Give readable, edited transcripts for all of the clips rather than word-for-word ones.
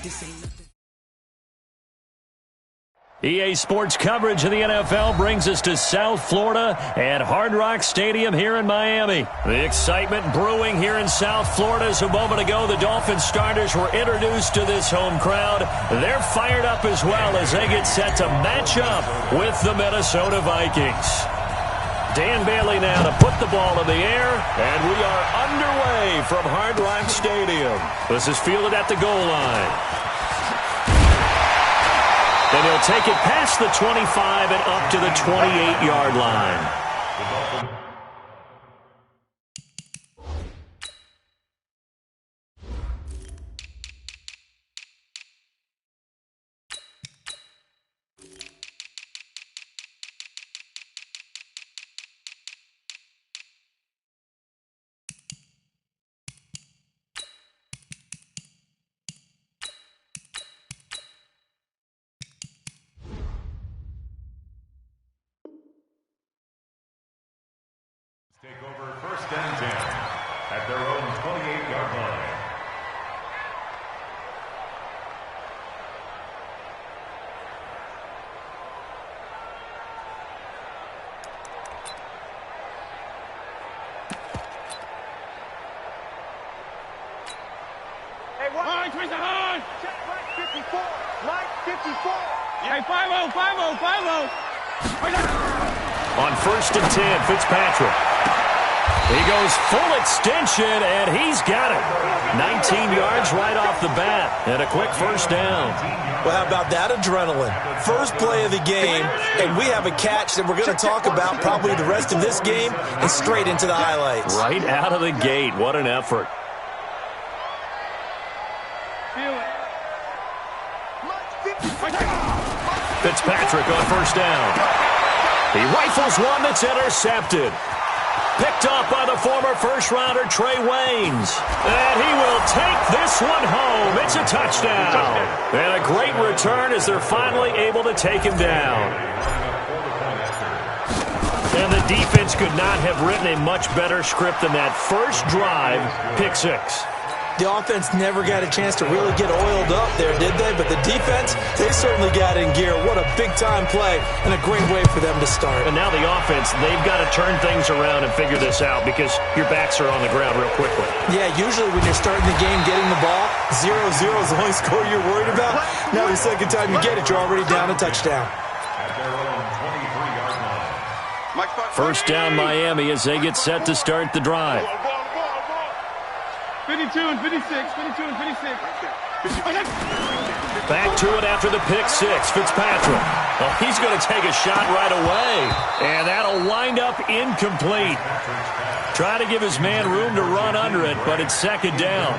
This ain't nothing. EA Sports coverage of the NFL brings us to South Florida at Hard Rock Stadium here in Miami. The excitement brewing here in South Florida as a moment ago the Dolphins starters were introduced to this home crowd. They're fired up as well as they get set to match up with the Minnesota Vikings. Dan Bailey now to put the ball in the air, and we are underway from Hard Rock Stadium. This is fielded at the goal line. And he'll take it past the 25 and up to the 28-yard line. Take over first and 10 at their own 28-yard line. Hey, what? Line, twist the line! Check line 54! Line 54! Hey, 5-0, 5-0, 5-0! On first and 10, Fitzpatrick. He goes full extension, and he's got it. 19 yards right off the bat, and a quick first down. Well, how about that adrenaline? First play of the game, and we have a catch that we're going to talk about probably the rest of this game and straight into the highlights. Right out of the gate, what an effort. Fitzpatrick on first down. He rifles one that's intercepted. Picked up by the former first-rounder Trey Waynes. And he will take this one home. It's a touchdown. And a great return as they're finally able to take him down. And the defense could not have written a much better script than that first drive, pick six. The offense never got a chance to really get oiled up there, did they? But the defense, they certainly got in gear. What a big-time play and a great way for them to start. And now the offense, they've got to turn things around and figure this out because your backs are on the ground real quickly. Yeah, usually when you're starting the game, getting the ball, 0-0 is the only score you're worried about. Now the second time you get it, you're already down a touchdown. At their own 23-yard line. First down Miami as they get set to start the drive. 52 and 56, 52 and 56. Back to it after the pick six, Fitzpatrick. Oh, he's going to take a shot right away, and that'll wind up incomplete. Try to give his man room to run under it, but it's second down.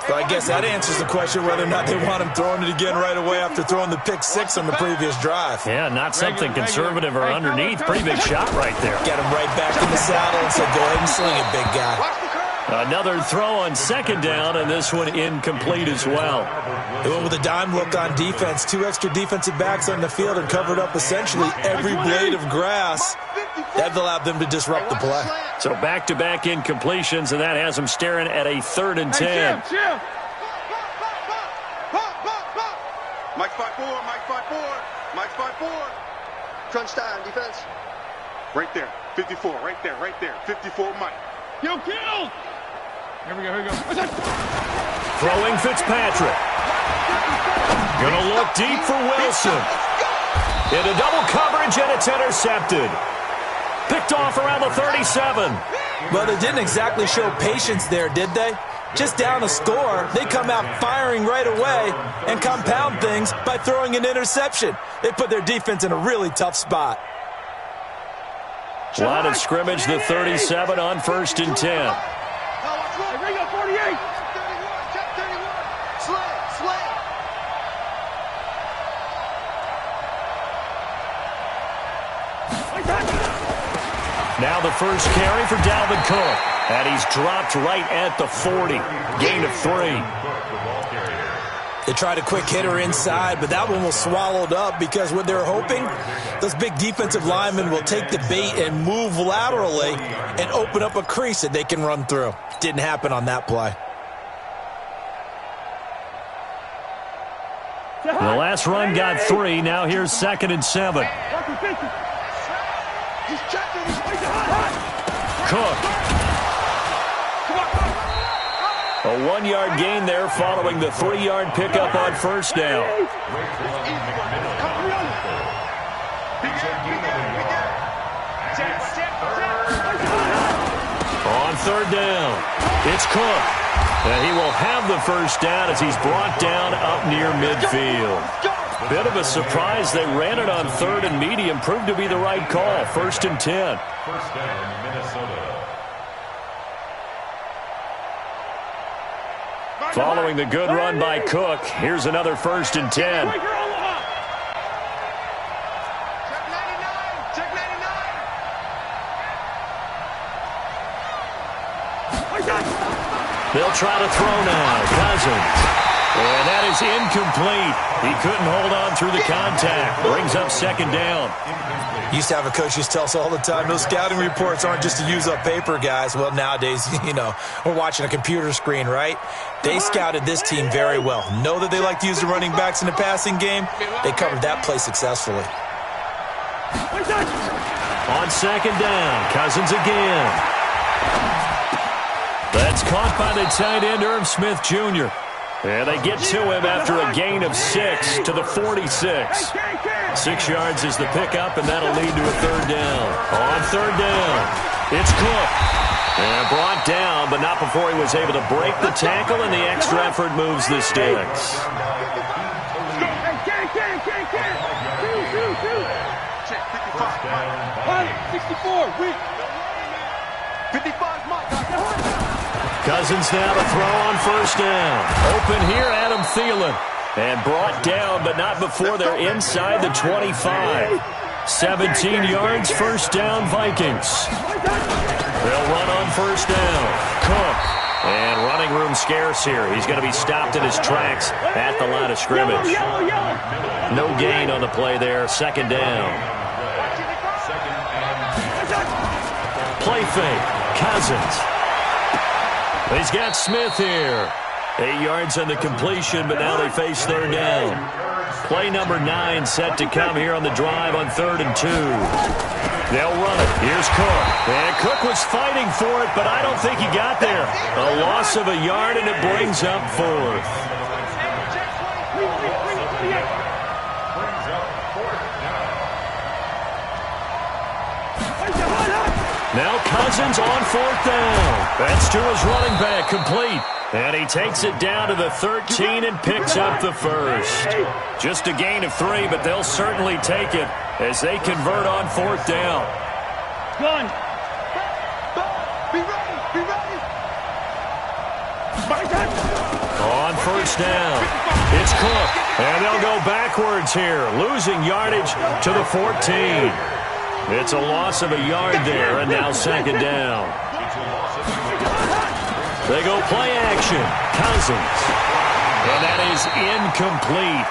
Well, I guess that answers the question whether or not they want him throwing it again right away after throwing the pick six on the previous drive. Yeah, not something conservative or underneath. Pretty big shot right there. Get him right back in the saddle and said, go ahead and sling it, big guy. Another throw on second down, and this one incomplete as well. They went with a dime look on defense. Two extra defensive backs on the field and covered up essentially every blade of grass. That allowed them to disrupt the play. So back-to-back incompletions, and that has them staring at a 3rd and 10. Hey, chill. Mike 5-4, Mike 5-4, Mike 5-4. Crunch time, defense. Right there, 54, right there, 54, Mike. Kill. Here we go. Throwing Fitzpatrick. Gonna look deep for Wilson. Into double coverage, and it's intercepted. Picked off around the 37. Well, they didn't exactly show patience there, did they? Just down a score, they come out firing right away and compound things by throwing an interception. They put their defense in a really tough spot. Line of scrimmage, the 37 on 1st and 10. Bring up 48. Now the first carry for Dalvin Cook. And he's dropped right at the 40. Gain of 3. They tried a quick hitter inside, but that one was swallowed up because what they're hoping, those big defensive linemen will take the bait and move laterally and open up a crease that they can run through. Didn't happen on that play. The last run got 3. Now here's 2nd and 7. Cook. A 1-yard gain there following the 3-yard pickup on first down. On 3rd down, it's Cook. And he will have the first down as he's brought down up near midfield. Bit of a surprise. They ran it on 3rd and medium. Proved to be the right call. 1st and 10. First down, Minnesota. Following the good run by Cook, here's another 1st and 10. They'll try to throw now. Cousins. And that is incomplete. He couldn't hold on through the contact. Brings up 2nd down. Used to have a coach used to tell us all the time, those scouting reports aren't just to use up paper, guys. Well, nowadays, we're watching a computer screen, right? They scouted this team very well. Know that they like to use the running backs in the passing game. They covered that play successfully. On 2nd down, Cousins again. That's caught by the tight end, Irv Smith Jr. And they get to him after a gain of 6 to the 46. 6 yards is the pickup, and that'll lead to a 3rd down. On 3rd down, it's Cook. And brought down, but not before he was able to break the tackle, and the extra effort moves the sticks. Cousins now to throw on 1st down. Open here, Adam Thielen. And brought down, but not before they're inside the 25. 17 yards, 1st down, Vikings. They'll run on 1st down. Cook. And running room scarce here. He's going to be stopped in his tracks at the line of scrimmage. No gain on the play there. 2nd down. Play fake. Cousins. He's got Smith here. 8 yards on the completion, but now they face 3rd down. Play number 9 set to come here on the drive on 3rd and 2. They'll run it. Here's Cook. And Cook was fighting for it, but I don't think he got there. A loss of a yard, and it brings up 4th. Now Cousins on 4th down. That's to his running back, complete. And he takes it down to the 13 and picks up the 1st. Just a gain of 3, but they'll certainly take it as they convert on 4th down. Gun. Be ready. On 1st down, it's Cook. And they'll go backwards here, losing yardage to the 14. It's a loss of a yard there, and now 2nd down. They go play action. Cousins. And that is incomplete.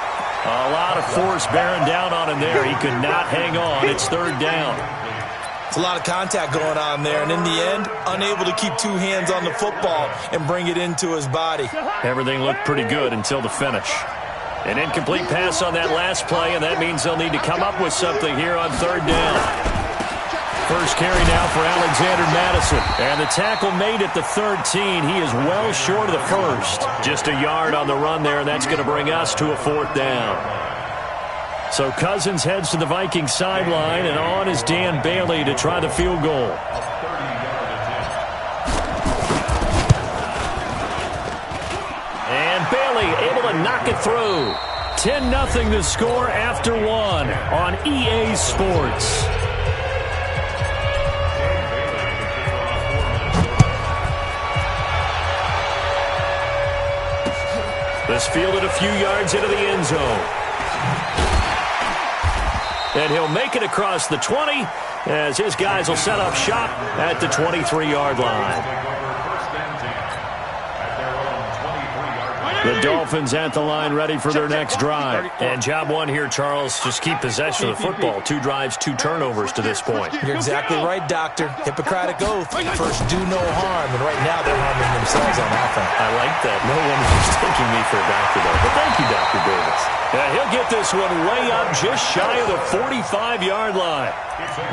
A lot of force bearing down on him there. He could not hang on. It's 3rd down. It's a lot of contact going on there, and in the end, unable to keep 2 hands on the football and bring it into his body. Everything looked pretty good until the finish. An incomplete pass on that last play, and that means they'll need to come up with something here on 3rd down. First carry now for Alexander Madison. And the tackle made at the 13. He is well short of the 1st. Just a yard on the run there, and that's going to bring us to a 4th down. So Cousins heads to the Vikings sideline, and on is Dan Bailey to try the field goal. And Bailey able to knock it through. 10-0 the score after 1 on EA Sports. This fielded a few yards into the end zone. And he'll make it across the 20 as his guys will set up shop at the 23-yard line. The Dolphins at the line, ready for their next drive. And job one here, Charles, just keep possession of the football. 2 drives, 2 turnovers to this point. You're exactly right, Doctor. Hippocratic oath. First, do no harm. And right now, they're harming themselves on offense. I like that. No one was taking me for a doctor, though. But thank you, Dr. Davis. He'll get this one way up just shy of the 45-yard line.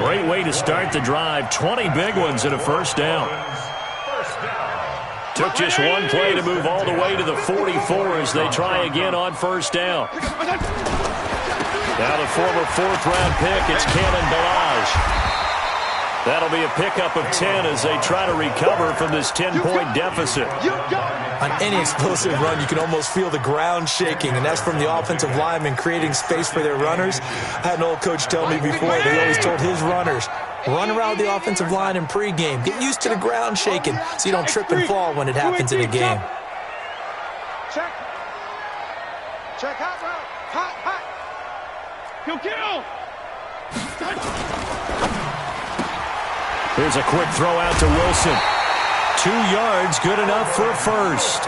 Great way to start the drive. 20 big ones and a first down. Took just one play to move all the way to the 44 as they try again on first down. Now the former 4th-round pick, it's Kalen Ballage. That'll be a pickup of 10 as they try to recover from this 10-point deficit. On any explosive run, you can almost feel the ground shaking, and that's from the offensive linemen creating space for their runners. I had an old coach tell me before, they always told his runners, run around the offensive line in pregame. Get used to the ground shaking so you don't trip and fall when it happens in a game. Check. Check hot route. Hot. Kill. Here's a quick throw out to Wilson. 2 yards, good enough for a first.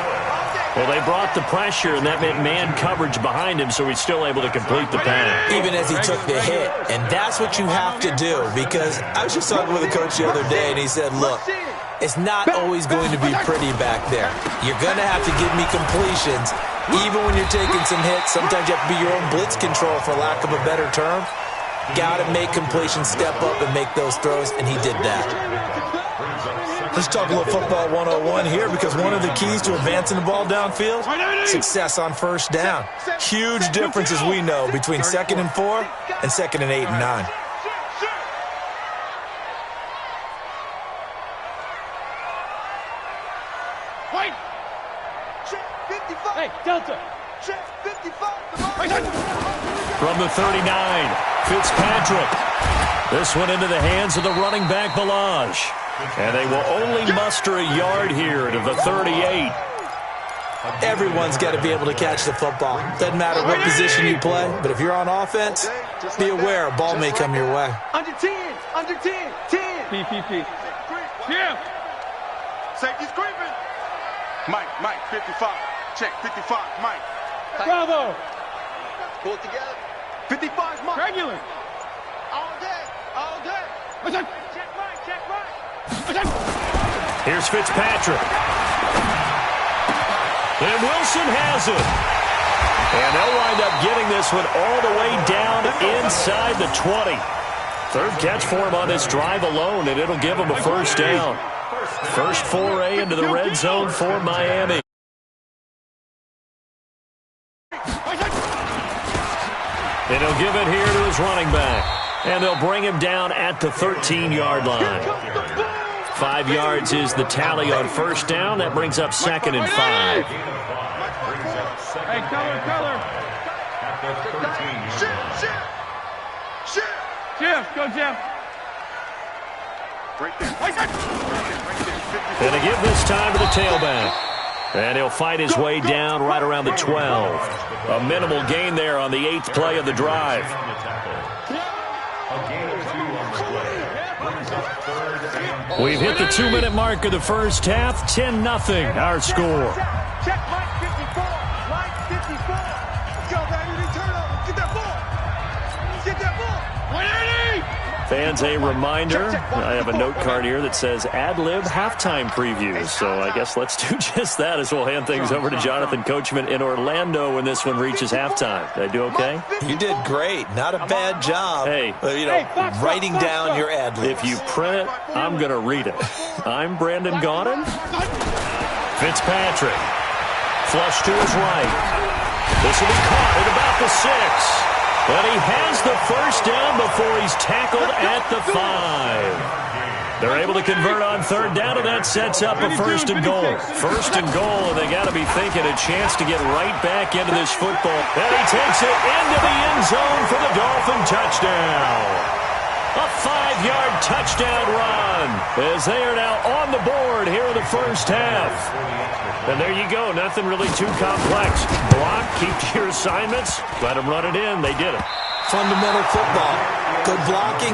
Well, they brought the pressure, and that meant man coverage behind him, so he's still able to complete the pass. Even as he took the hit, and that's what you have to do, because I was just talking with a coach the other day, and he said, look, it's not always going to be pretty back there. You're going to have to give me completions, even when you're taking some hits. Sometimes you have to be your own blitz control, for lack of a better term. Got to make completions, step up and make those throws, and he did that. Let's talk a little football 101 here, because one of the keys to advancing the ball downfield, success on first down. Huge difference, as we know, between 2nd and 4 and 2nd and 8 and 9. Hey, Delta. Check 55. From the 39, Fitzpatrick. This one into the hands of the running back, Ballage. And they will only muster a yard here to the 38. Everyone's got to be able to catch the football. Doesn't matter what position you play, but if you're on offense, be aware a ball may come your way. Under 10. 10. PPP. Yeah. Safety's creeping. Mike, 55. Check, 55, Mike. Bravo. Pull it together. 55, Mike. Regular. All day. Check right. Here's Fitzpatrick. And Wilson has it. And they'll wind up getting this one all the way down inside the 20. 3rd catch for him on this drive alone, and it'll give him a first down. First foray into the red zone for Miami. And he'll give it here to his running back. And they'll bring him down at the 13-yard line. 5 yards is the tally on first down. That brings up 2nd and 5. Hey, color. At the 13. Jeff, go Jeff. Right there. And they give this time to the tailback. And he'll fight his way down right around the 12. A minimal gain there on the 8th play of the drive. We've hit the 2-minute mark of the first half. 10-0 our score. Check Mike 54. Mike 54. Let's go, baby. Turnover. Get that ball. 180. Fans, a reminder, I have a note card here that says ad-lib halftime previews. So I guess let's do just that as we'll hand things over to Jonathan Coachman in Orlando when this one reaches halftime. Did I do okay? You did great. Not a bad job. Hey. Writing down your ad-libs. If you print it, I'm going to read it. I'm Brandon Gaudin. Fitzpatrick. Flush to his right. This will be caught at about the 6. But he has the first down before he's tackled at the 5. They're able to convert on 3rd down, and that sets up a 1st and goal. 1st and goal, and they got to be thinking a chance to get right back into this football. And he takes it into the end zone for the Dolphin touchdown. A 5-yard touchdown run as they are now on the board here in the first half. And there you go. Nothing really too complex. Block, keep to your assignments, let them run it in. They did it. Fundamental football. Good blocking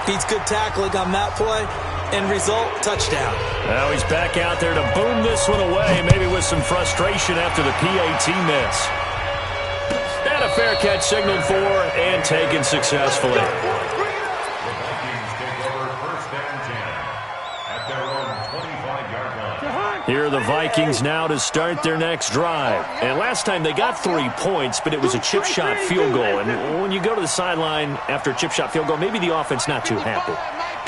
beats good tackling on that play. End result, touchdown. Now he's back out there to boom this one away, maybe with some frustration after the PAT miss. And a fair catch signaled for and taken successfully. Here are the Vikings now to start their next drive. And last time they got 3 points, but it was a chip shot field goal. And when you go to the sideline after a chip shot field goal, maybe the offense not too happy.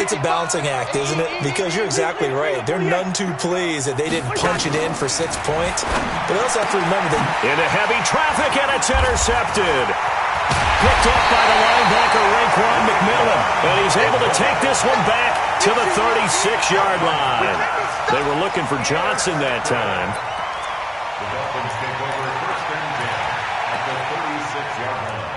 It's a balancing act, isn't it? Because you're exactly right. They're none too pleased that they didn't punch it in for 6 points. But they also have to remember that... Into heavy traffic, and it's intercepted. Picked up by the linebacker, Raekwon McMillan. And he's able to take this one back to the 36-yard line. They were looking for Johnson that time. The Dolphins take over first and 10 at the 36-yard line.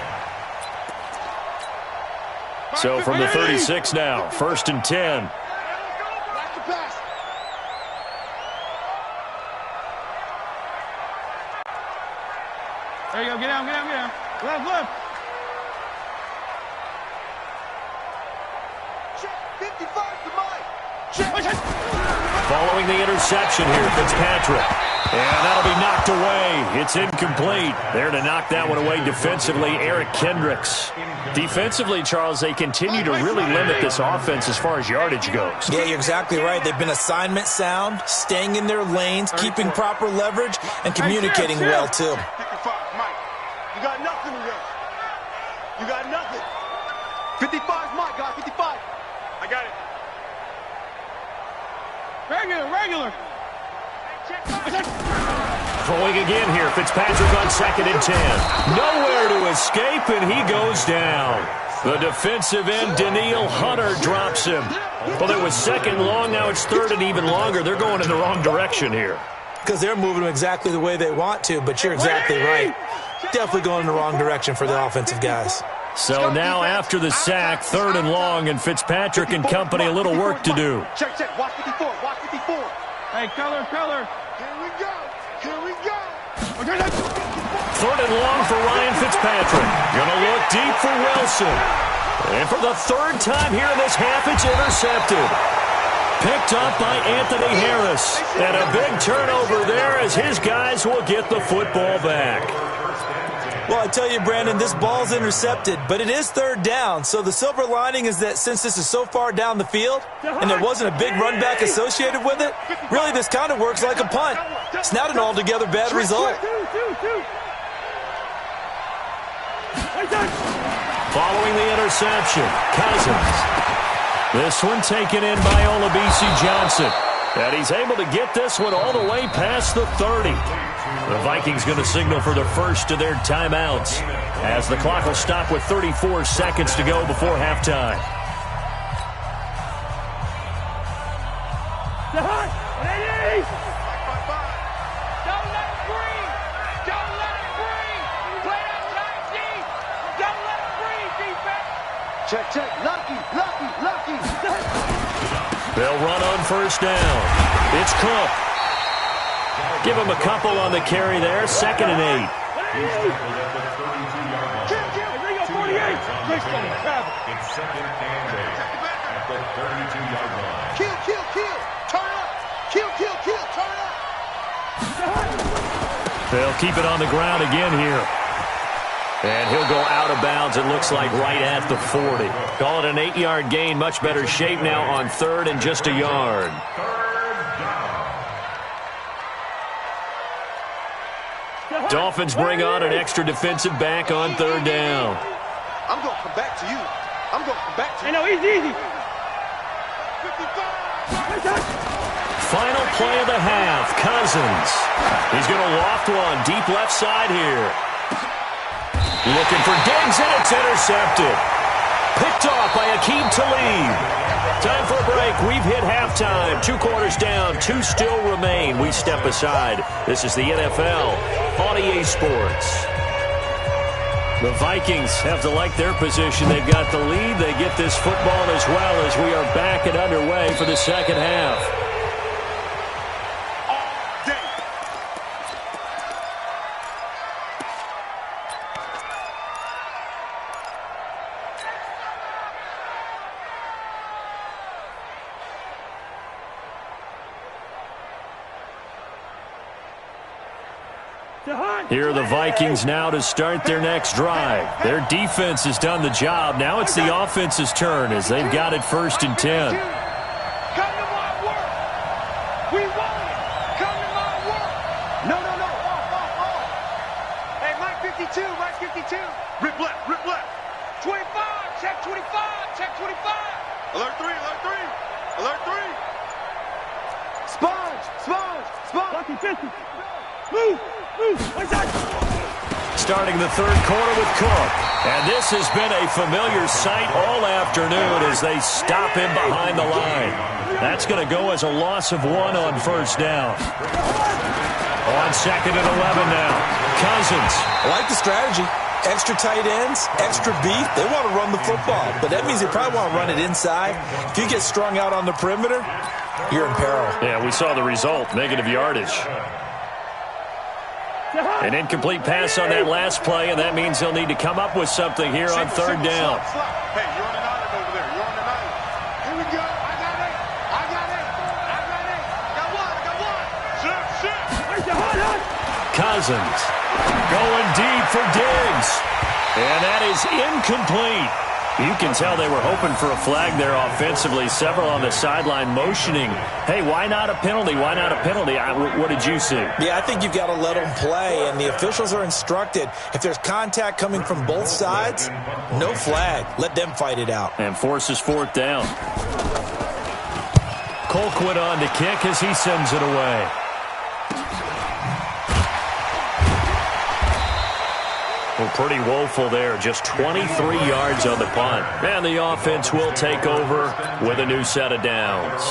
So from the 36 now, first and 10. There you go. Get down, get down, get down. Left, left. Check 55 to Mike. Check. Following the interception here, Fitzpatrick. And that'll be knocked away. It's incomplete. There to knock that one away defensively, Eric Kendricks. Defensively, Charles, they continue to really limit this offense as far as yardage goes. Yeah, you're exactly right. They've been assignment sound, staying in their lanes, keeping proper leverage, and communicating well, too. 55, Mike. You got nothing today. You got nothing. 55's Mike, guy. 55. I got it. Regular. Throwing again here, Fitzpatrick on second and 10. Nowhere to escape, and he goes down. The defensive end, Daniil Hunter, drops him. Well, it was second long, now it's third and even longer. They're going in the wrong direction here. Because they're moving them exactly the way they want to, but you're exactly right. Definitely going in the wrong direction for the offensive guys. So now after the sack, third and long, and Fitzpatrick and company a little work to do. Check. Watch 54. Watch 54. Hey, color. Here we go. Third and long for Ryan Fitzpatrick. Gonna look deep for Wilson. And for the third time here in this half, it's intercepted. Picked up by Anthony Harris. And a big turnover there as his guys will get the football back. Well, I tell you, Brandon, this ball's intercepted, but it is third down. So the silver lining is that since this is so far down the field and there wasn't a big run back associated with it, really this kind of works like a punt. It's not an altogether bad result. Following the interception, Cousins. This one taken in by Olabisi Johnson. And he's able to get this one all the way past the 30. The Vikings going to signal for the first of their timeouts as the clock will stop with 34 seconds to go before halftime. Don't let it breathe. Play that tight D. Don't let it breathe, defense. Check. Lucky. They'll run on first down. It's Cook. Give him a couple on the carry there. Second and 8. It's second and 8 at the 32-yard line. Kill. Turn up. Kill. Turn up. They'll keep it on the ground again here. And he'll go out of bounds, it looks like, right at the 40. Call it an 8-yard gain. Much better shape now on third and just a yard. Dolphins bring on an extra defensive back on third down. I'm going to come back to you. I know, easy. Final play of the half, Cousins. He's going to loft one deep left side here. Looking for Diggs, and it's intercepted. Picked off by Aqib Talib. Time for a break. We've hit halftime. 2 quarters down. 2 still remain. We step aside. This is the NFL on EA Sports. The Vikings have to like their position. They've got the lead. They get this football as well as we are back and underway for the second half. Here are the Vikings now to start their next drive. Their defense has done the job. Now it's the offense's turn as they've got it 1st and 10. Come to my work. We want it. Come to my work. No. Hey, Mike 52, Mike 52. Rip left, rip left. 25, check 25, check 25. Alert 3, alert 3. Alert 3. Sponge. Lucky 50. Move. Starting the third quarter with Cook. And this has been a familiar sight all afternoon as they stop him behind the line. That's going to go as a loss of 1 on 1st down. On 2nd and 11 now. Cousins. I like the strategy. Extra tight ends, extra beef. They want to run the football, but that means they probably want to run it inside. If you get strung out on the perimeter, you're in peril. Yeah, we saw the result, negative yardage. An incomplete pass on that last play, and that means they'll need to come up with something here on 3rd down. Hey, you're on an island over there. You're on an island. Here we go. I got it. Got one. Shift. Cousins going deep for Diggs. And that is incomplete. You can tell they were hoping for a flag there offensively. Several on the sideline motioning, hey, why not a penalty? Why not a penalty? What did you see? Yeah, I think you've got to let them play, and the officials are instructed. If there's contact coming from both sides, no flag. Let them fight it out. And forces 4th down. Colquitt on to kick as he sends it away. Well, pretty woeful there. Just 23 yards on the punt. And the offense will take over with a new set of downs.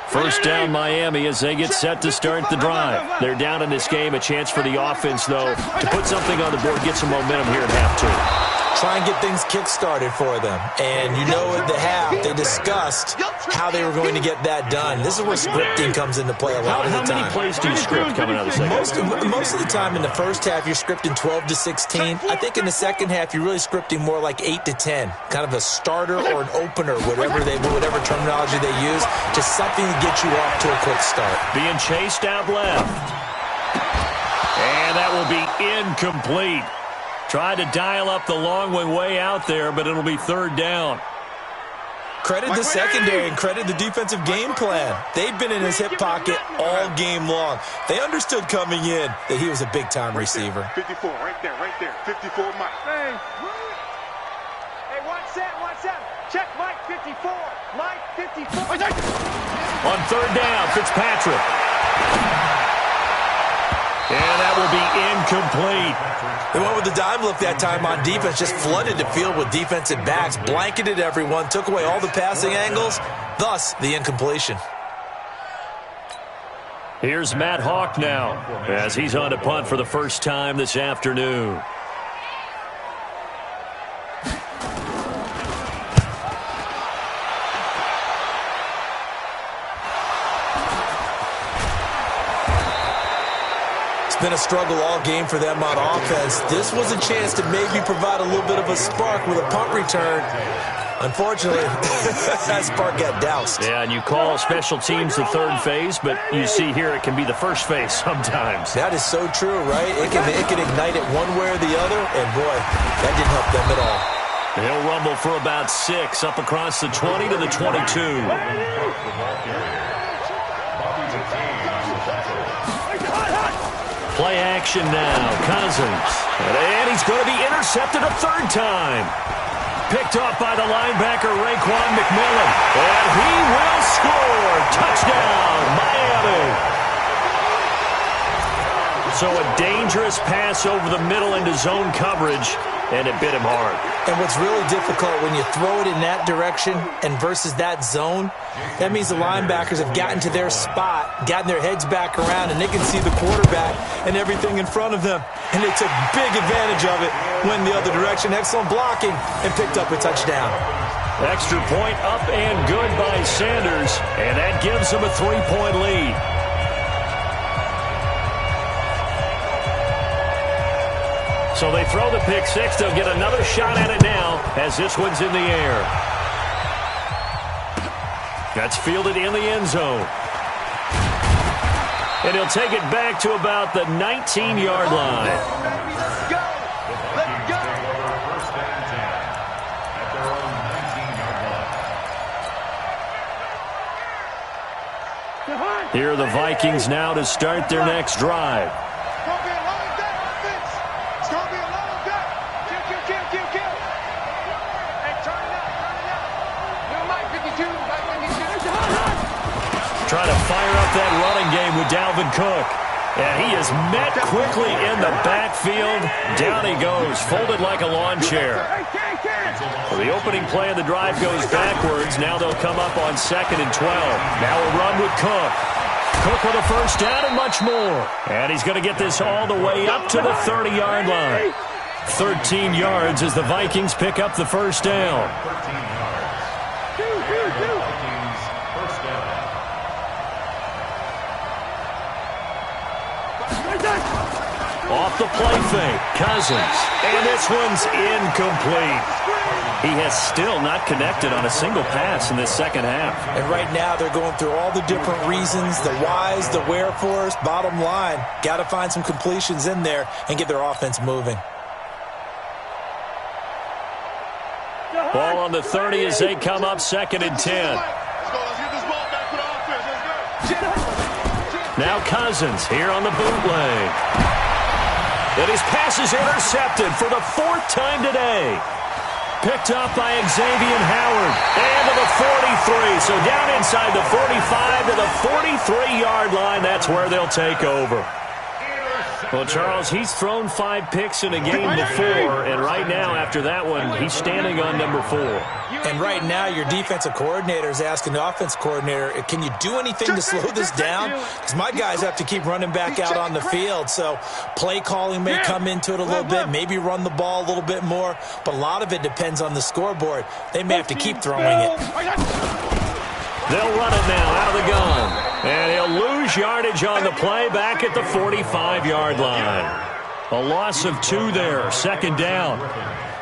1st down Miami as they get set to start the drive. They're down in this game. A chance for the offense, though, to put something on the board, get some momentum here at half 2. Try and get things kick-started for them. And you know at the half, they discussed how they were going to get that done. This is where scripting comes into play a lot of the time. How many plays do you script coming out of the second? Most of the time in the first half, you're scripting 12 to 16. I think in the second half, you're really scripting more like 8 to 10. Kind of a starter or an opener, whatever terminology they use. Just something to get you off to a quick start. Being chased out left. And that will be incomplete. Tried to dial up the long one way out there, but it'll be 3rd down. Credit the secondary and credit the defensive game plan. They've been in his hip pocket all game long. They understood coming in that he was a big-time receiver. 54, right there. 54, Mike. Hey, one set. Check Mike 54. Mike 54. On 3rd down, Fitzpatrick. And that will be incomplete. They went with the dime look that time on defense, just flooded the field with defensive backs, blanketed everyone, took away all the passing angles, thus the incompletion. Here's Matt Hawk now as he's on to punt for the first time this afternoon. It's been a struggle all game for them on offense. This was a chance to maybe provide a little bit of a spark with a punt return. Unfortunately, that spark got doused. Yeah, and you call special teams the 3rd phase, but you see here it can be the 1st phase sometimes. That is so true, right? It can ignite it one way or the other, and boy, that didn't help them at all. He'll rumble for about 6 up across the 20 to the 22. Play action now. Cousins. And he's going to be intercepted a 3rd time. Picked off by the linebacker, Raekwon McMillan. And he will score. Touchdown, Miami. So a dangerous pass over the middle into zone coverage, and it bit him hard. And what's really difficult when you throw it in that direction and versus that zone, that means the linebackers have gotten to their spot, gotten their heads back around, and they can see the quarterback and everything in front of them. And they took big advantage of it, went the other direction, excellent blocking, and picked up a touchdown. Extra point up and good by Sanders, and that gives them a 3-point lead. So they throw the pick 6. They'll get another shot at it now as this one's in the air. That's fielded in the end zone. And he'll take it back to about the 19-yard line. Let's go. Let's go. First and 10 at their own 19-yard line. Here are the Vikings now to start their next drive. It's going to be a long day, offense. It's going to be a long day. Kill. Hey, turn it up. New Mike 52. Trying to fire up that running game with Dalvin Cook. And he is met quickly in the backfield. Down he goes, folded like a lawn chair. Well, the opening play of the drive goes backwards. Now they'll come up on 2nd and 12. Now a run with Cook. Cook with a first down and much more. And he's going to get this all the way up to the 30-yard line. 13 yards as the Vikings pick up the first down. 13 yards. Vikings first down. Off the play fake, Cousins. And this one's incomplete. He has still not connected on a single pass in this second half. And right now they're going through all the different reasons, the whys, the wherefores. Bottom line, got to find some completions in there and get their offense moving. Ball on the 30 as they come up 2nd and 10. Let's get this ball back for the offense. Let's go. Now Cousins here on the bootleg. And his pass is intercepted for the 4th time today. Picked up by Xavier Howard. And to the 43. So down inside the 45 to the 43-yard line. That's where they'll take over. Well, Charles, he's thrown 5 picks in a game before, and right now, after that one, he's standing on number 4. And right now, your defensive coordinator is asking the offense coordinator, can you do anything to slow this down? Because my guys have to keep running back out on the field, so play calling may come into it a little bit, maybe run the ball a little bit more, but a lot of it depends on the scoreboard. They may have to keep throwing it. They'll run it now out of the gun. And he'll lose yardage on the play back at the 45-yard line. A loss of 2 there, 2nd down.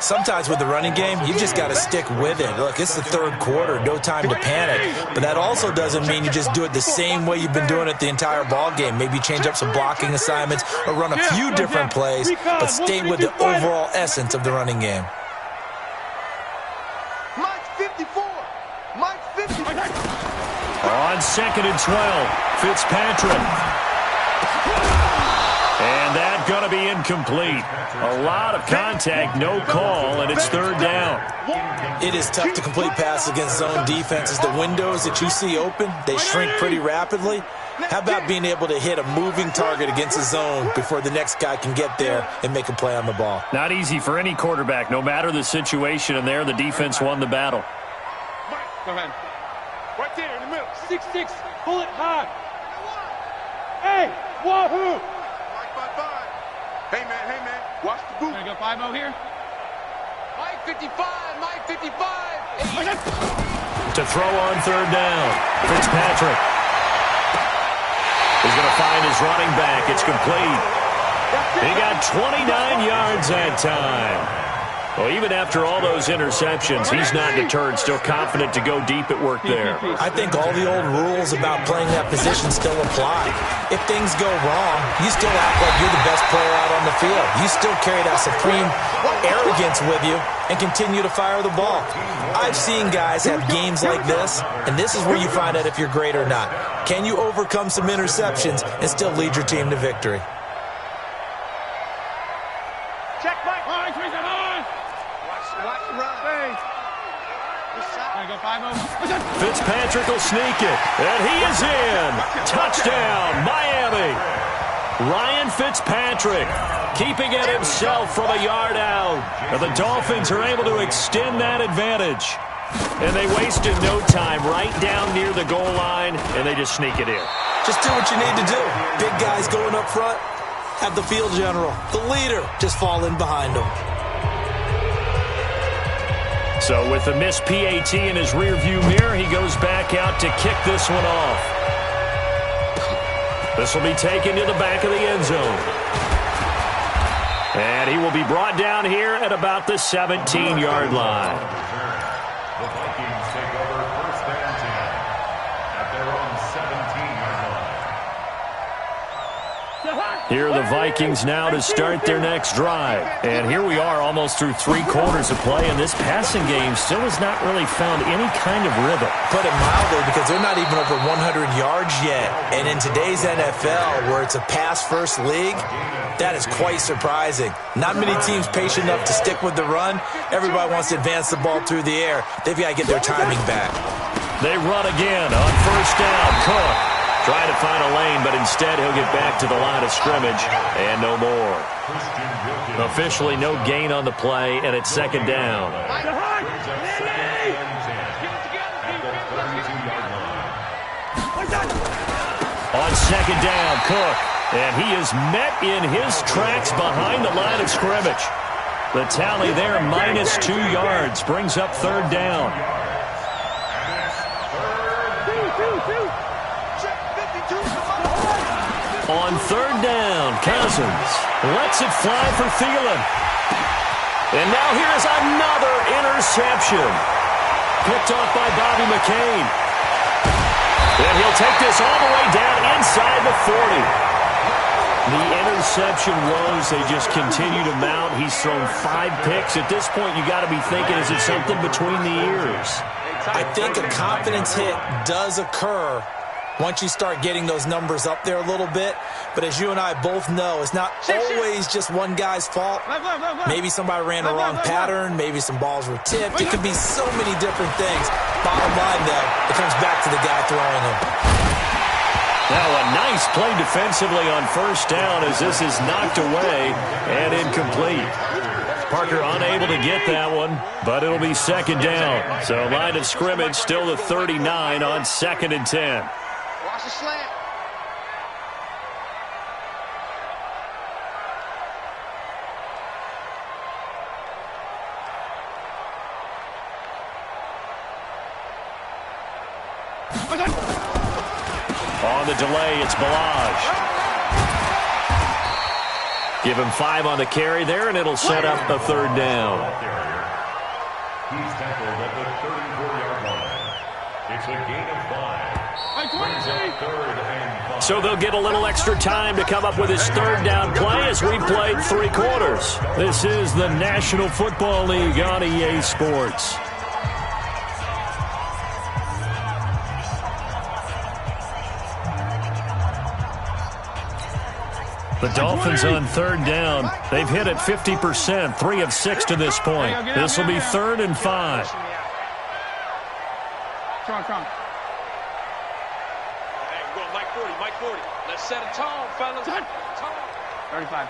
Sometimes with the running game, you just got to stick with it. Look, it's the 3rd quarter, no time to panic. But that also doesn't mean you just do it the same way you've been doing it the entire ball game. Maybe change up some blocking assignments or run a few different plays, but stay with the overall essence of the running game. Mike 54. Mike 54. On 2nd and 12, Fitzpatrick. And that's going to be incomplete. A lot of contact, no call, and it's 3rd down. It is tough to complete passes against zone defenses. The windows that you see open, they shrink pretty rapidly. How about being able to hit a moving target against a zone before the next guy can get there and make a play on the ball? Not easy for any quarterback, no matter the situation, and there the defense won the battle. Go ahead. Right there in the middle. 6-6. Pull it high. Hey, wahoo! Mike 5-5. Hey, man. Watch the boot. Gonna go 5-0 here. Mike 55. Mike 55. To throw on 3rd down, Fitzpatrick is going to find his running back. It's complete. He got 29 yards that time. Well, even after all those interceptions, he's not deterred, still confident to go deep at work there. I think all the old rules about playing that position still apply. If things go wrong, you still act like you're the best player out on the field. You still carry that supreme arrogance with you and continue to fire the ball. I've seen guys have games like this, and this is where you find out if you're great or not. Can you overcome some interceptions and still lead your team to victory? Check, Mike. All right, Chris, I'm on. Watch the run. Hey. Gonna go 5-0. Fitzpatrick will sneak it, and he is in. Touchdown, Miami. Ryan Fitzpatrick keeping it himself from a yard out. And the Dolphins are able to extend that advantage. And they wasted no time right down near the goal line, and they just sneak it in. Just do what you need to do. Big guys going up front. Have the field general, the leader, just fall in behind him. So with the missed PAT in his rearview mirror, he goes back out to kick this one off. This will be taken to the back of the end zone. And he will be brought down here at about the 17-yard line. The Vikings take over 1st and 10 at their own 17-yard line. Here are the Vikings now to start their next drive. And here we are almost through 3 quarters of play, and this passing game still has not really found any kind of rhythm. Put it mildly, because they're not even over 100 yards yet. And in today's NFL, where it's a pass-first league, that is quite surprising. Not many teams patient enough to stick with the run. Everybody wants to advance the ball through the air. They've got to get their timing back. They run again on first down. Cook trying to find a lane, but instead he'll get back to the line of scrimmage and no more. Officially no gain on the play, and it's second down. On second down, Cook, and he is met in his tracks behind the line of scrimmage. The tally there, -2 yards, brings up third down. On third down, Cousins lets it fly for Thielen. And now here's another interception. Picked off by Bobby McCain. And he'll take this all the way down inside the 40. The interception woes, they just continue to mount. He's thrown 5 picks. At this point, you got to be thinking, is it something between the ears? I think a confidence hit does occur once you start getting those numbers up there a little bit. But as you and I both know, it's not always just one guy's fault. Maybe somebody ran a wrong pattern. Maybe some balls were tipped. It could be so many different things. Bottom line, though, it comes back to the guy throwing them. Now a nice play defensively on first down as this is knocked away and incomplete. Parker unable to get that one, but it'll be second down. So line of scrimmage still the 39 on 2nd and 10. Watch the slant. On the delay, it's Balaj. Give him 5 on the carry there, and it'll set up a third down. He's tackled at the 34-yard line. It's a gain of 5. Brings up 3rd and 5. So they'll get a little extra time to come up with his third down play as we played 3 quarters. This is the National Football League on EA Sports. The Dolphins on third down. They've hit it 50%, 3 of 6 to this point. This will be 3rd and 5. Come on. Hey, we're going Mike 40, Mike 40. Let's set a tone, fellas. Tone. 35.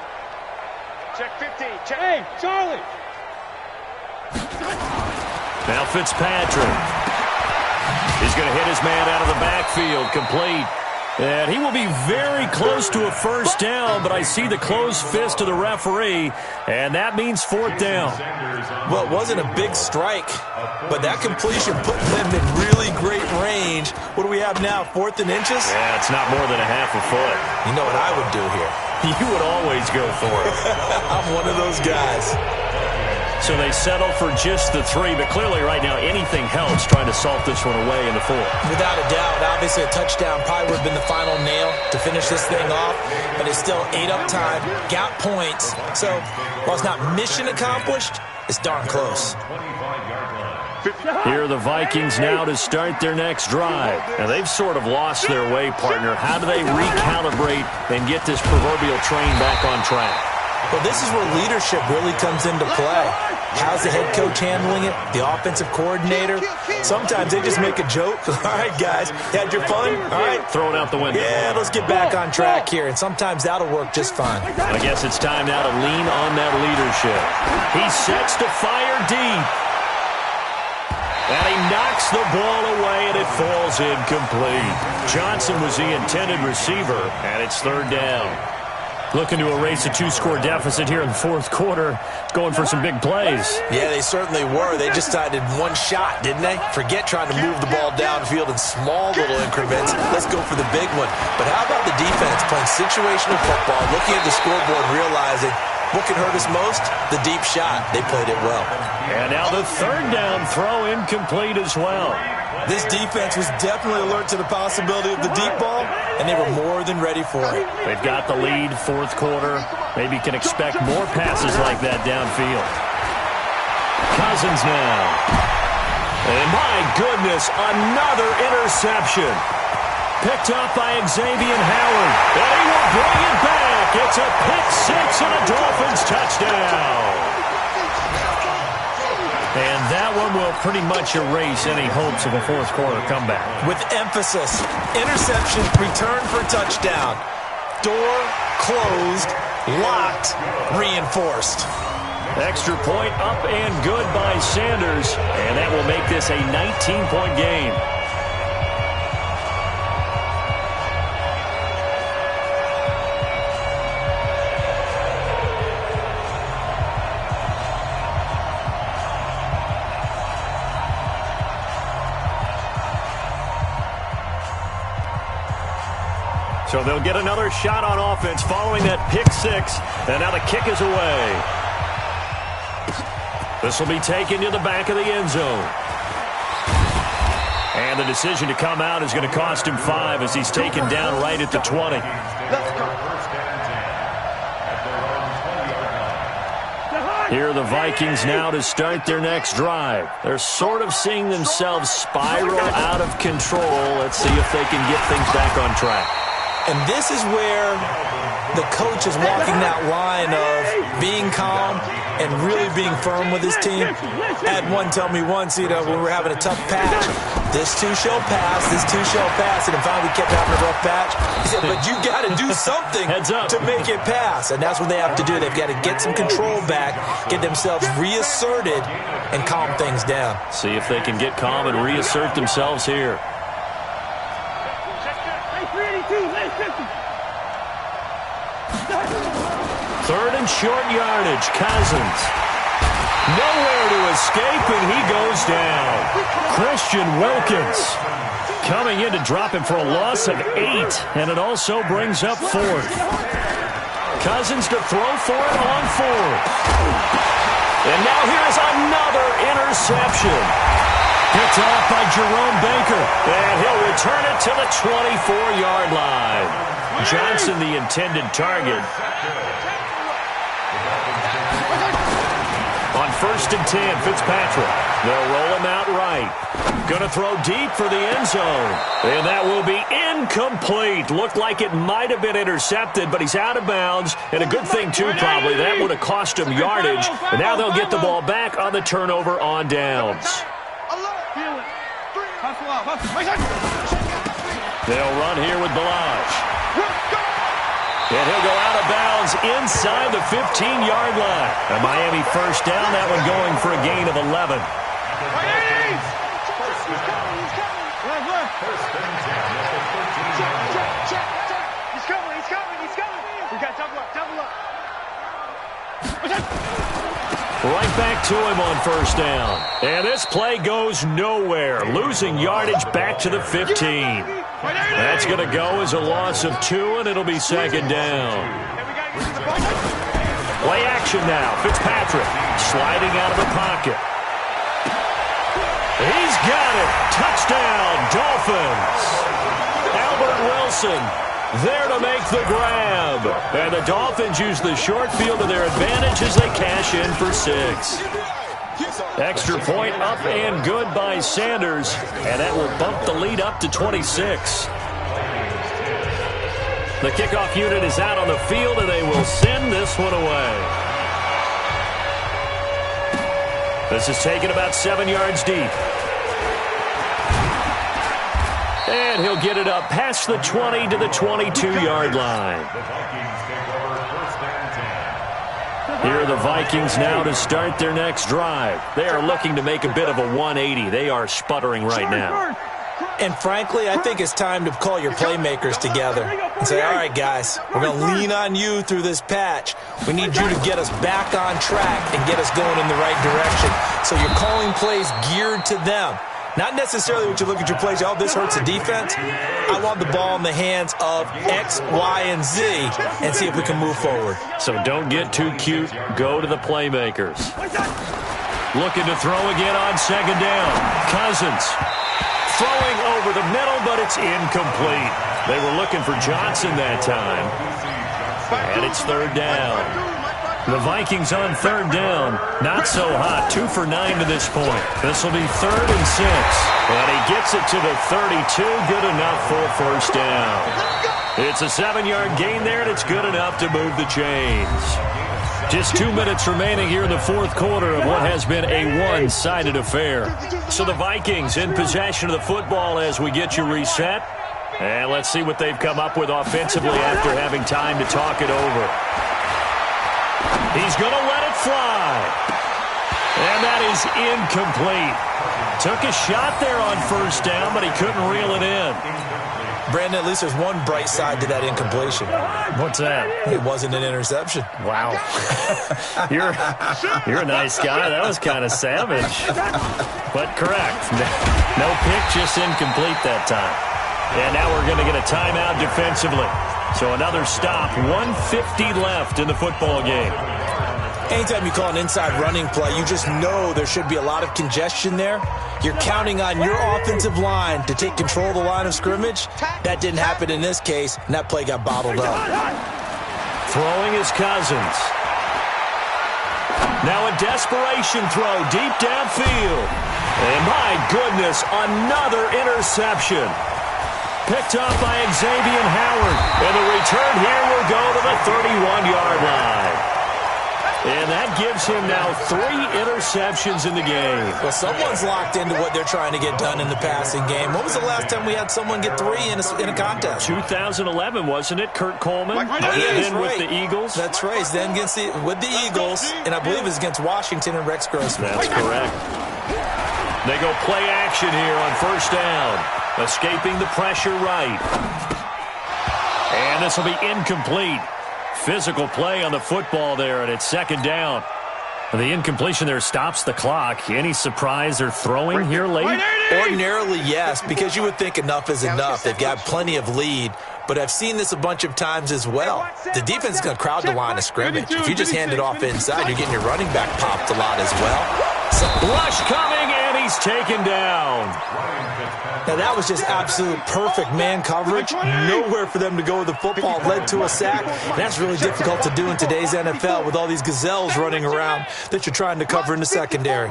Check 15. Check. Hey, Charlie. Now Fitzpatrick. He's going to hit his man out of the backfield, complete. And he will be very close to a first down, but I see the closed fist of the referee, and that means 4th down. Well, it wasn't a big strike, but that completion put them in really great range. What do we have now, 4th and inches? Yeah, it's not more than a half a foot. You know what I would do here? You would always go for it. I'm one of those guys. So they settle for just the 3, but clearly right now anything helps trying to salt this one away in the 4th. Without a doubt, obviously a touchdown probably would have been the final nail to finish this thing off, but it's still ate up time, got points. So while it's not mission accomplished, it's darn close. Here are the Vikings now to start their next drive. And they've sort of lost their way, partner. How do they recalibrate and get this proverbial train back on track? Well, this is where leadership really comes into play. How's the head coach handling it? The offensive coordinator? Sometimes they just make a joke. All right, guys, had your fun? All right. Throw it out the window. Yeah, let's get back on track here. And sometimes that'll work just fine. I guess it's time now to lean on that leadership. He sets to fire deep. And he knocks the ball away, and it falls incomplete. Johnson was the intended receiver, and it's 3rd down. Looking to erase a 2-score deficit here in the 4th quarter, going for some big plays. Yeah, they certainly were. They just decided one shot, didn't they? Forget trying to move the ball downfield in small little increments. Let's go for the big one. But how about the defense playing situational football, looking at the scoreboard and realizing What can hurt us most? The deep shot. They played it well. And now the third down throw incomplete as well. This defense was definitely alert to the possibility of the deep ball, and they were more than ready for it. They've got the lead, fourth quarter. Maybe can expect more passes like that downfield. Cousins now. And my goodness, another interception. Picked up by Xavier Howard. And he will bring it back. It's a pick six and a Dolphins touchdown. And that one will pretty much erase any hopes of a fourth quarter comeback. With emphasis, interception, return for touchdown. Door closed, locked, reinforced. Extra point up and good by Sanders. And that will make this a 19-point game. So they'll get another shot on offense following that pick six. And now the kick is away. This will be taken to the back of the end zone. And the decision to come out is going to cost him 5 as he's taken down right at the 20. Here are the Vikings now to start their next drive. They're sort of seeing themselves spiral out of control. Let's see if they can get things back on track. And this is where the coach is walking that line of being calm and really being firm with his team. I had one tell me once, when we were having a tough patch, this too shall pass, this too shall pass. And finally we kept having a rough patch. He said, but you got to do something to make it pass. And that's what they have to do. They've got to get some control back, get themselves reasserted, and calm things down. See if they can get calm and reassert themselves here. Third and short yardage. Cousins. Nowhere to escape, and he goes down. Christian Wilkins coming in to drop him for a loss of 8, and it also brings up fourth. Cousins to throw for it on fourth. And now here's another interception. Picked off by Jerome Baker, and he'll return it to the 24-yard line. Johnson, the intended target. On 1st and 10, Fitzpatrick. They'll roll him out right. Going to throw deep for the end zone. And that will be incomplete. Looked like it might have been intercepted, but he's out of bounds. And a good thing, too, probably. That would have cost him yardage. And now they'll get the ball back on the turnover on downs. They'll run here with Balaj. And he'll go out of bounds inside the 15-yard line. A Miami first down, that one going for a gain of 11. He's coming. We got double up. Right back to him on first down. And this play goes nowhere. Losing yardage back to the 15. That's going to go as a loss of 2, and it'll be second down. Play action now. Fitzpatrick sliding out of the pocket. He's got it. Touchdown, Dolphins. Albert Wilson there to make the grab. And the Dolphins use the short field to their advantage as they cash in for 6. Extra point up and good by Sanders. And that will bump the lead up to 26. The kickoff unit is out on the field, and they will send this one away. This is taken about 7 yards deep. And he'll get it up past the 20 to the 22-yard line. Here are the Vikings now to start their next drive. They are looking to make a bit of a 180. They are sputtering right now. And frankly, I think it's time to call your playmakers together and say, all right, guys, we're going to lean on you through this patch. We need you to get us back on track and get us going in the right direction. So you're calling plays geared to them. Not necessarily what you look at your plays, oh, this hurts the defense. I want the ball in the hands of X, Y, and Z and see if we can move forward. So don't get too cute. Go to the playmakers. Looking to throw again on second down. Cousins throwing over the middle, but it's incomplete. They were looking for Johnson that time. And it's third down. The Vikings on third down. Not so hot. 2 for 9 to this point. This will be 3rd and 6. And he gets it to the 32. Good enough for a first down. It's a 7-yard gain there, and it's good enough to move the chains. Just 2 minutes remaining here in the fourth quarter of what has been a one-sided affair. So the Vikings in possession of the football as we get you reset. And let's see what they've come up with offensively after having time to talk it over. He's going to let it fly. And that is incomplete. Took a shot there on first down, but he couldn't reel it in. Brandon, at least there's one bright side to that incompletion. What's that? It wasn't an interception. Wow. You're a nice guy. That was kind of savage. But correct. No pick, just incomplete that time. And now we're going to get a timeout defensively. So another stop. 1:50 left in the football game. Anytime you call an inside running play, you just know there should be a lot of congestion there. You're counting on your offensive line to take control of the line of scrimmage. That didn't happen in this case, and that play got bottled up. Throwing is Cousins. Now a desperation throw deep downfield. And my goodness, another interception. Picked off by Xavier Howard. And the return here will go to the 31-yard line. And that gives him now 3 interceptions in the game. Well, someone's locked into what they're trying to get done in the passing game. When was the last time we had someone get 3 in a contest? 2011, wasn't it? Kurt Coleman. Then with the Eagles. That's right. Then with the Eagles, and I believe it was against Washington and Rex Grossman. That's correct. They go play action here on first down. Escaping the pressure right. And this will be incomplete. Physical play on the football there, and it's second down. The incompletion there stops the clock. Any surprise they're throwing here late? Ordinarily, yes, because you would think enough is enough. They've got plenty of lead, but I've seen this a bunch of times as well. The defense is going to crowd the line of scrimmage. If you just hand it off inside, you're getting your running back popped a lot as well. Rush coming, and he's taken down. Now, that was just absolute perfect man coverage. Nowhere for them to go with the football. Led to a sack. That's really difficult to do in today's NFL with all these gazelles running around that you're trying to cover in the secondary.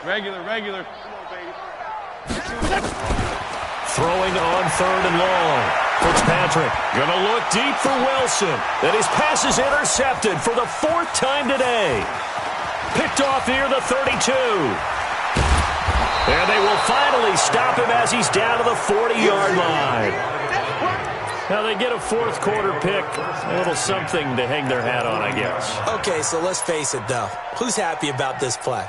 Regular. Throwing on third and long. Fitzpatrick going to look deep for Wilson. And his pass is intercepted for the 4th time today. Picked off near the 32. And they will finally stop him as he's down to the 40-yard line. Now they get a fourth quarter pick. A little something to hang their hat on, I guess. Okay, so let's face it, though. Who's happy about this play?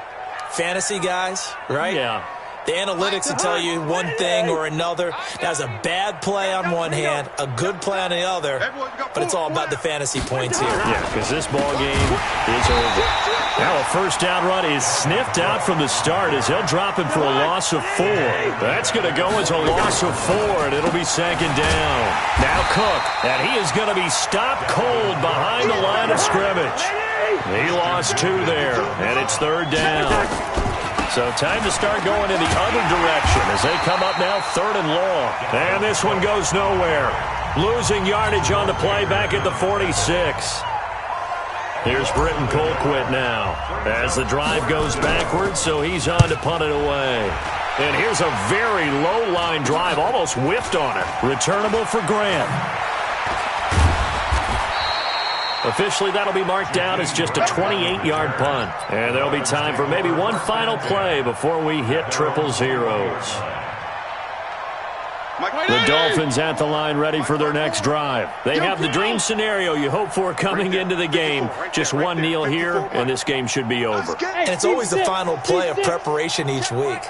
Fantasy guys, right? Yeah. The analytics will tell you one thing or another. That was a bad play on one hand, a good play on the other, but it's all about the fantasy points here. Yeah, because this ball game is over. Now a first down run is sniffed out from the start as they'll drop him for a loss of 4. That's going to go as a loss of 4, and it'll be second down. Now Cook, and he is going to be stopped cold behind the line of scrimmage. He lost 2 there, and it's third down. So time to start going in the other direction as they come up now 3rd and long. And this one goes nowhere. Losing yardage on the play back at the 46. Here's Britton Colquitt now as the drive goes backwards, so he's on to punt it away. And here's a very low line drive, almost whiffed on it. Returnable for Grant. Officially, that'll be marked down as just a 28-yard punt. And there'll be time for maybe one final play before we hit triple zeros. The Dolphins at the line ready for their next drive. They have the dream scenario you hope for coming into the game. Just one kneel here, and this game should be over. And it's always the final play of preparation each week.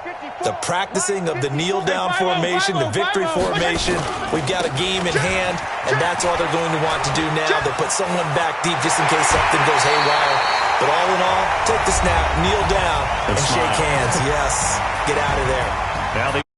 the practicing of the kneel-down formation, the victory formation. We've got a game in hand, and that's all they're going to want to do now. They'll put someone back deep just in case something goes haywire. But all in all, take the snap, kneel down, and shake hands. Yes, get out of there. Now